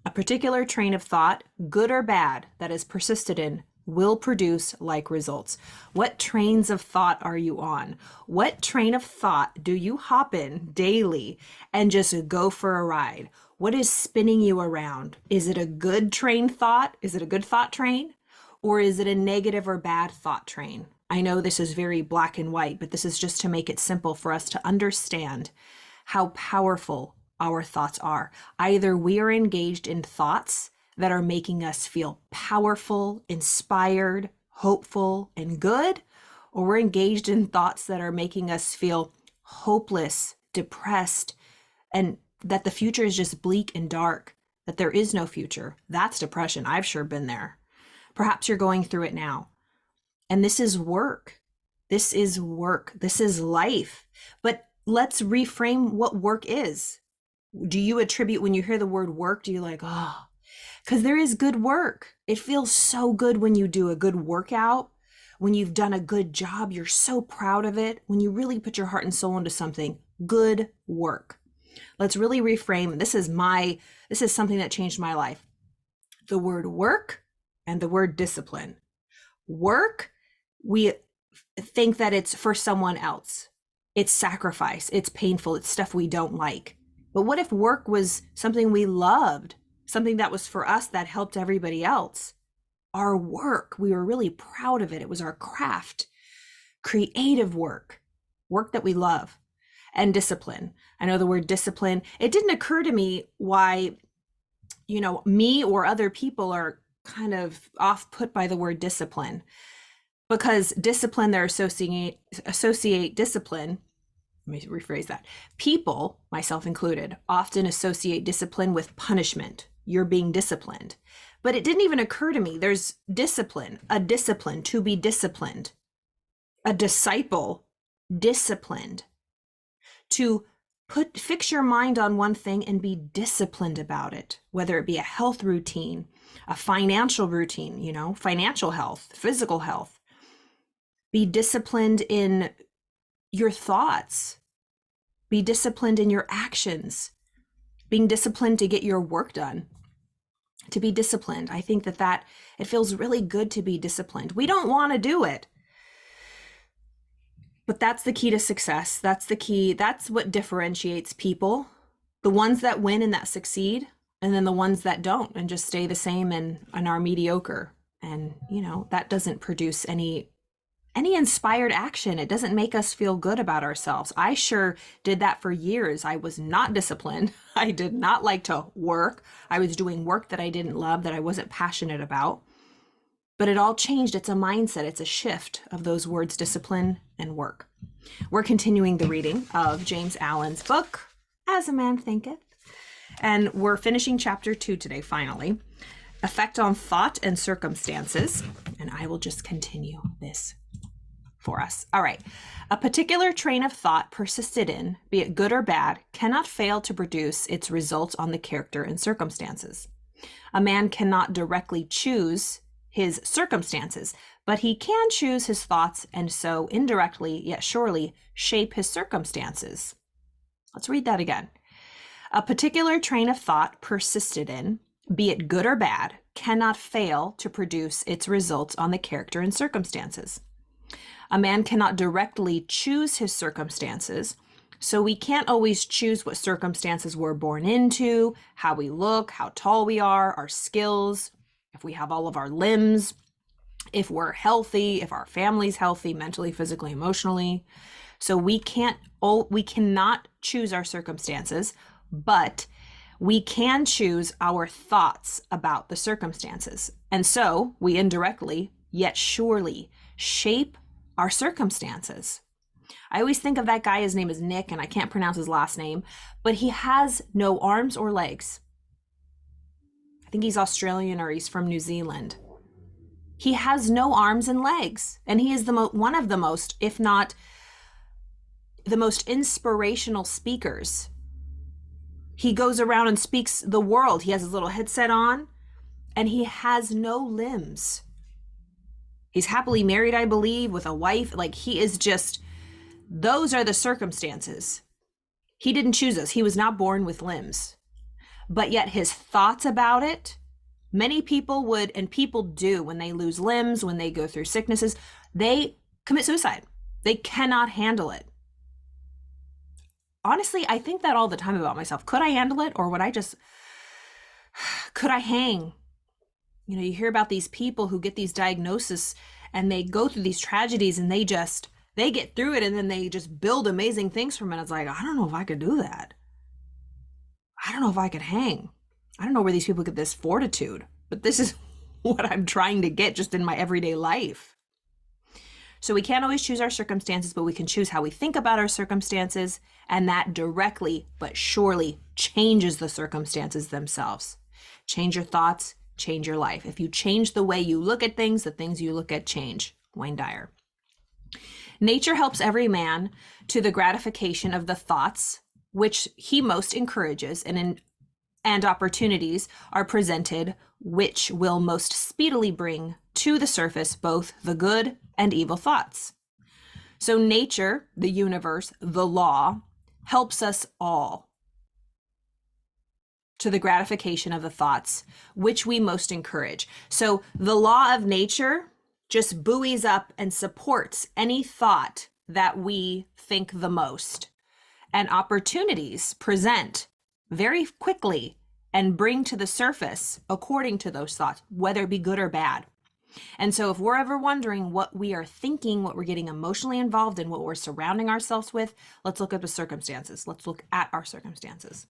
A particular train of thought, good or bad, that is persisted in will produce like results. What trains of thought are you on? What train of thought do you hop in daily and just go for a ride? What is spinning you around? Is it a good train thought? Is it a good thought train? Or is it a negative or bad thought train? I know this is very black and white, but this is just to make it simple for us to understand how powerful our thoughts are. Either we are engaged in thoughts that are making us feel powerful, inspired, hopeful, and good, or we're engaged in thoughts that are making us feel hopeless, depressed, and that the future is just bleak and dark, that there is no future. That's depression. I've sure been there. Perhaps you're going through it now. And this is work. This is work. This is life. But let's reframe what work is. Do you attribute, when you hear the word work, do you like, oh, because there is good work. It feels so good when you do a good workout, when you've done a good job, you're so proud of it. When you really put your heart and soul into something, good work. Let's really reframe. This is something that changed my life. The word work and the word discipline. Work, we think that it's for someone else. It's sacrifice. It's painful. It's stuff we don't like. But what if work was something we loved, something that was for us that helped everybody else? Our work, we were really proud of it. It was our craft, creative work, work that we love. And discipline. I know the word discipline. It didn't occur to me why, me or other people are kind of off put by the word discipline, because discipline, they associate discipline. Let me rephrase that. People, myself included, often associate discipline with punishment. You're being disciplined. But it didn't even occur to me. There's discipline, a discipline, to be disciplined, a disciple, disciplined, to fix your mind on one thing and be disciplined about it, whether it be a health routine, a financial routine, financial health, physical health. Be disciplined in your thoughts. Be disciplined in your actions. Being disciplined to get your work done. To be disciplined. I think that it feels really good to be disciplined. We don't want to do it. But that's the key to success. That's the key. That's what differentiates people. The ones that win and that succeed, and then the ones that don't and just stay the same and are mediocre. And, that doesn't produce any inspired action. It doesn't make us feel good about ourselves. I sure did that for years. I was not disciplined. I did not like to work. I was doing work that I didn't love, that I wasn't passionate about. But it all changed. It's a mindset. It's a shift of those words, discipline and work. We're continuing the reading of James Allen's book, As a Man Thinketh. And we're finishing chapter 2 today, finally. Effect on Thought and Circumstances. And I will just continue this for us. All right. A particular train of thought persisted in, be it good or bad, cannot fail to produce its results on the character and circumstances. A man cannot directly choose his circumstances, but he can choose his thoughts and so indirectly, yet surely, shape his circumstances. Let's read that again. A particular train of thought persisted in, be it good or bad, cannot fail to produce its results on the character and circumstances. A man cannot directly choose his circumstances, so we can't always choose what circumstances we're born into, how we look, how tall we are, our skills, if we have all of our limbs, if we're healthy, if our family's healthy, mentally, physically, emotionally. So we cannot choose our circumstances, but we can choose our thoughts about the circumstances. And so we indirectly, yet surely, shape our circumstances. I always think of that guy, his name is Nick, and I can't pronounce his last name, but he has no arms or legs. I think he's Australian or he's from New Zealand. He has no arms and legs, and he is one of the most, if not the most inspirational speakers. He goes around and speaks the world. He has his little headset on, and he has no limbs. He's happily married, I believe, with a wife. Like, he is just, those are the circumstances. He didn't choose us. He was not born with limbs. but yet his thoughts about it, many people would, and people do when they lose limbs, when they go through sicknesses, they commit suicide. They cannot handle it. Honestly, I think that all the time about myself. Could I handle it, or could I hang? You know, you hear about these people who get these diagnoses and they go through these tragedies and they get through it and then they just build amazing things from it. It's like, I don't know if I could do that. I don't know if I could hang. I don't know where these people get this fortitude, but this is what I'm trying to get just in my everyday life. So we can't always choose our circumstances, but we can choose how we think about our circumstances, and that directly but surely changes the circumstances themselves. Change your thoughts, change your life. If you change the way you look at things, the things you look at change. Wayne Dyer. Nature helps every man to the gratification of the thoughts which he most encourages, and opportunities are presented which will most speedily bring to the surface both the good and evil thoughts. So nature, the universe, the law, helps us all to the gratification of the thoughts which we most encourage. So the law of nature just buoys up and supports any thought that we think the most. And opportunities present very quickly and bring to the surface according to those thoughts, whether it be good or bad. And so if we're ever wondering what we are thinking, what we're getting emotionally involved in, what we're surrounding ourselves with, let's look at the circumstances. Let's look at our circumstances.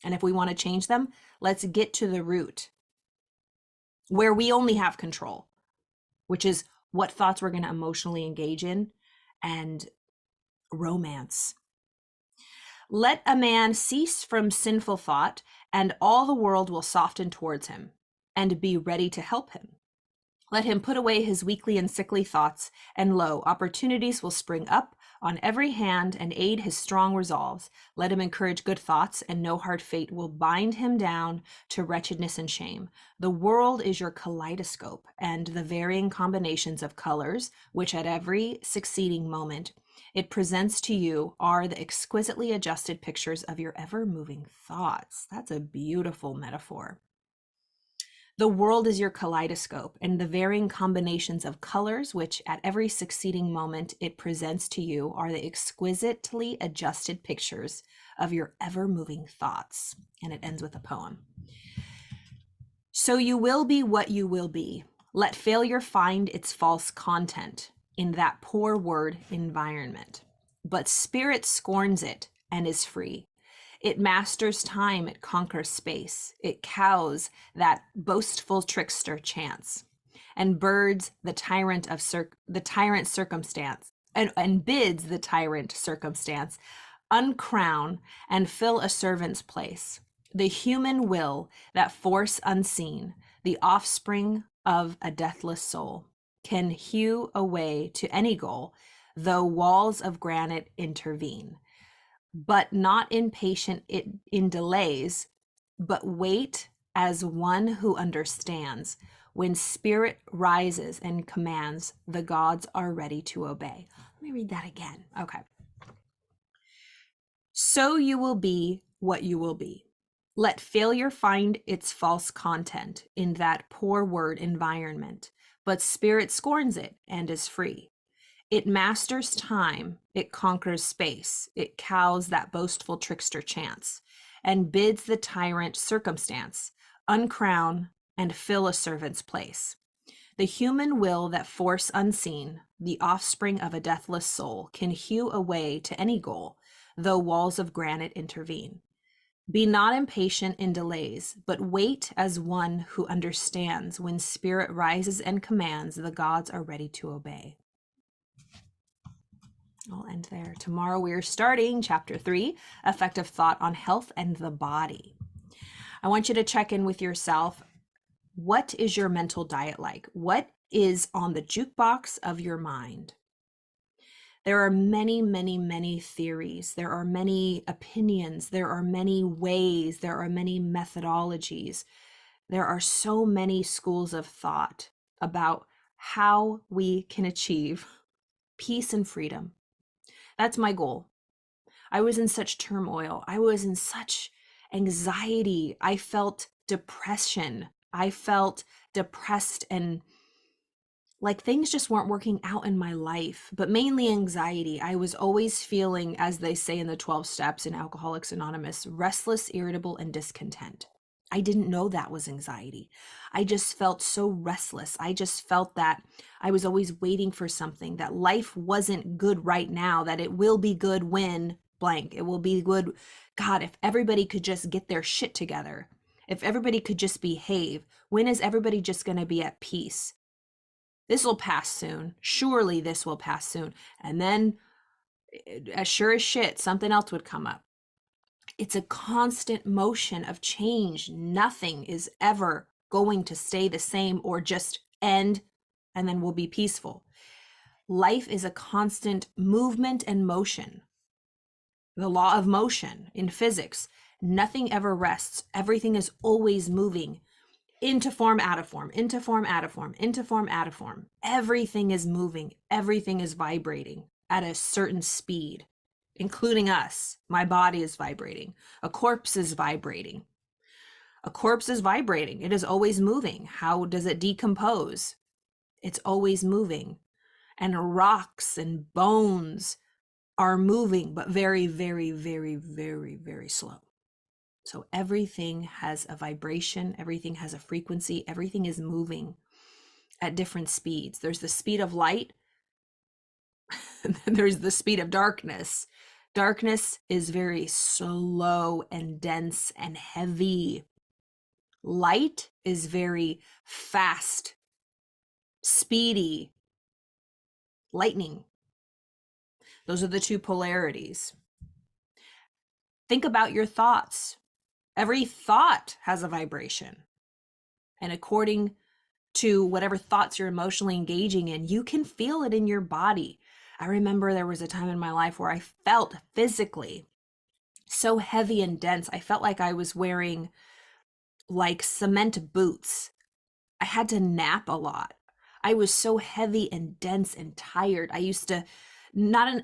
And if we want to change them, let's get to the root where we only have control, which is what thoughts we're going to emotionally engage in and romance. Let a man cease from sinful thought, and all the world will soften towards him and be ready to help him. Let him put away his weakly and sickly thoughts, and lo, opportunities will spring up on every hand and aid his strong resolves. Let him encourage good thoughts, and no hard fate will bind him down to wretchedness and shame. The world is your kaleidoscope, and the varying combinations of colors, which at every succeeding moment it presents to you, are the exquisitely adjusted pictures of your ever-moving thoughts. That's a beautiful metaphor. The world is your kaleidoscope, and the varying combinations of colors, which at every succeeding moment it presents to you, are the exquisitely adjusted pictures of your ever-moving thoughts. And it ends with a poem. So you will be what you will be. Let failure find its false content in that poor word environment. But spirit scorns it and is free. It masters time, it conquers space. It cows that boastful trickster chance, and birds the tyrant of the tyrant circumstance, and bids the tyrant circumstance uncrown and fill a servant's place. The human will, that force unseen, the offspring of a deathless soul, can hew a way to any goal, though walls of granite intervene. But not impatient in delays, but wait as one who understands. When spirit rises and commands, the gods are ready to obey. Let me read that again. Okay. So you will be what you will be. Let failure find its false content in that poor word environment, but spirit scorns it and is free. It masters time, it conquers space, it cows that boastful trickster chance, and bids the tyrant circumstance uncrown and fill a servant's place. The human will, that force unseen, the offspring of a deathless soul, can hew a way to any goal, though walls of granite intervene. Be not impatient in delays, but wait as one who understands. When spirit rises and commands, the gods are ready to obey. I'll end there. Tomorrow we are starting chapter 3, effective thought on health and the body. I want you to check in with yourself. What is your mental diet like? What is on the jukebox of your mind? There are many, many, many theories. There are many opinions. There are many ways. There are many methodologies. There are so many schools of thought about how we can achieve peace and freedom. That's my goal. I was in such turmoil. I was in such anxiety. I felt depression. I felt depressed and like things just weren't working out in my life, but mainly anxiety. I was always feeling, as they say in the 12 steps in Alcoholics Anonymous, restless, irritable, and discontent. I didn't know that was anxiety. I just felt so restless. I just felt that I was always waiting for something, that life wasn't good right now, that it will be good when blank. It will be good. God, if everybody could just get their shit together, if everybody could just behave, when is everybody just going to be at peace? This will pass soon. Surely this will pass soon. And then, as sure as shit, something else would come up. It's a constant motion of change. Nothing is ever going to stay the same or just end and then we'll be peaceful. Life is a constant movement and motion. The law of motion in physics, nothing ever rests. Everything is always moving. Into form, out of form, into form, out of form, into form, out of form. Everything is moving. Everything is vibrating at a certain speed, including us. My body is vibrating. A corpse is vibrating. A corpse is vibrating. It is always moving. How does it decompose? It's always moving. And rocks and bones are moving, but very, very, very, very, very slow. So everything has a vibration, everything has a frequency, everything is moving at different speeds. There's the speed of light, and then there's the speed of darkness. Darkness is very slow and dense and heavy. Light is very fast, speedy, lightning. Those are the two polarities. Think about your thoughts. Every thought has a vibration. And according to whatever thoughts you're emotionally engaging in, you can feel it in your body. I remember there was a time in my life where I felt physically so heavy and dense. I felt like I was wearing like cement boots. I had to nap a lot. I was so heavy and dense and tired. I used to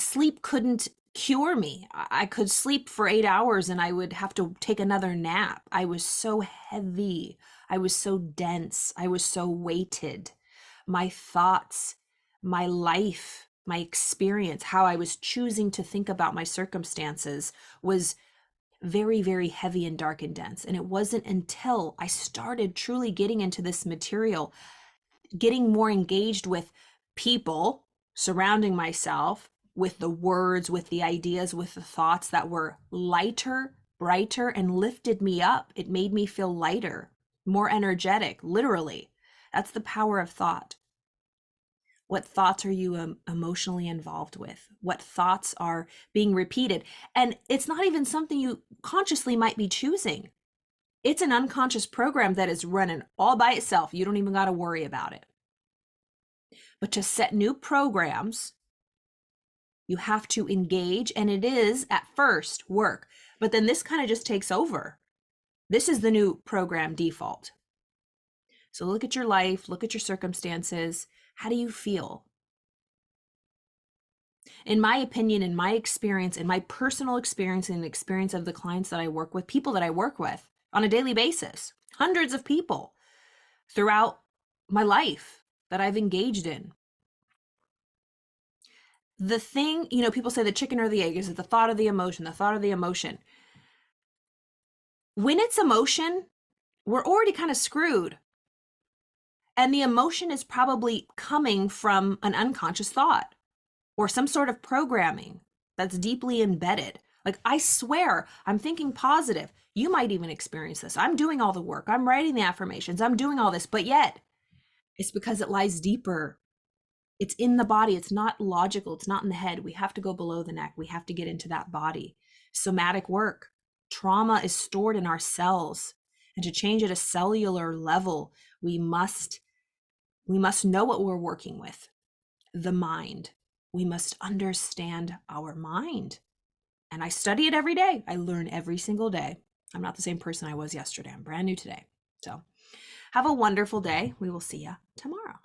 sleep couldn't cure me. I could sleep for 8 hours and I would have to take another nap. I was so heavy. I was so dense. I was so weighted. My thoughts, my life, my experience, how I was choosing to think about my circumstances was very, very heavy and dark and dense. And it wasn't until I started truly getting into this material, getting more engaged with people, surrounding myself with the words, with the ideas, with the thoughts that were lighter, brighter, and lifted me up. It made me feel lighter, more energetic, literally. That's the power of thought. What thoughts are you emotionally involved with? What thoughts are being repeated? And it's not even something you consciously might be choosing. It's an unconscious program that is running all by itself. You don't even got to worry about it. But to set new programs, you have to engage, and it is at first work, but then this kind of just takes over. This is the new program default. So look at your life, look at your circumstances. How do you feel? In my opinion, in my experience, in my personal experience, and the experience of the clients that I work with, people that I work with on a daily basis, hundreds of people throughout my life that I've engaged in. The thing, people say the chicken or the egg, is it the thought or the emotion, the thought or the emotion? When it's emotion, we're already kind of screwed. And the emotion is probably coming from an unconscious thought or some sort of programming that's deeply embedded. Like, I swear, I'm thinking positive. You might even experience this. I'm doing all the work. I'm writing the affirmations. I'm doing all this, but yet it's because it lies deeper. It's in the body. It's not logical. It's not in the head. We have to go below the neck. We have to get into that body. Somatic work. Trauma is stored in our cells. And to change at a cellular level, we must know what we're working with. The mind. We must understand our mind. And I study it every day. I learn every single day. I'm not the same person I was yesterday. I'm brand new today. So have a wonderful day. We will see you tomorrow.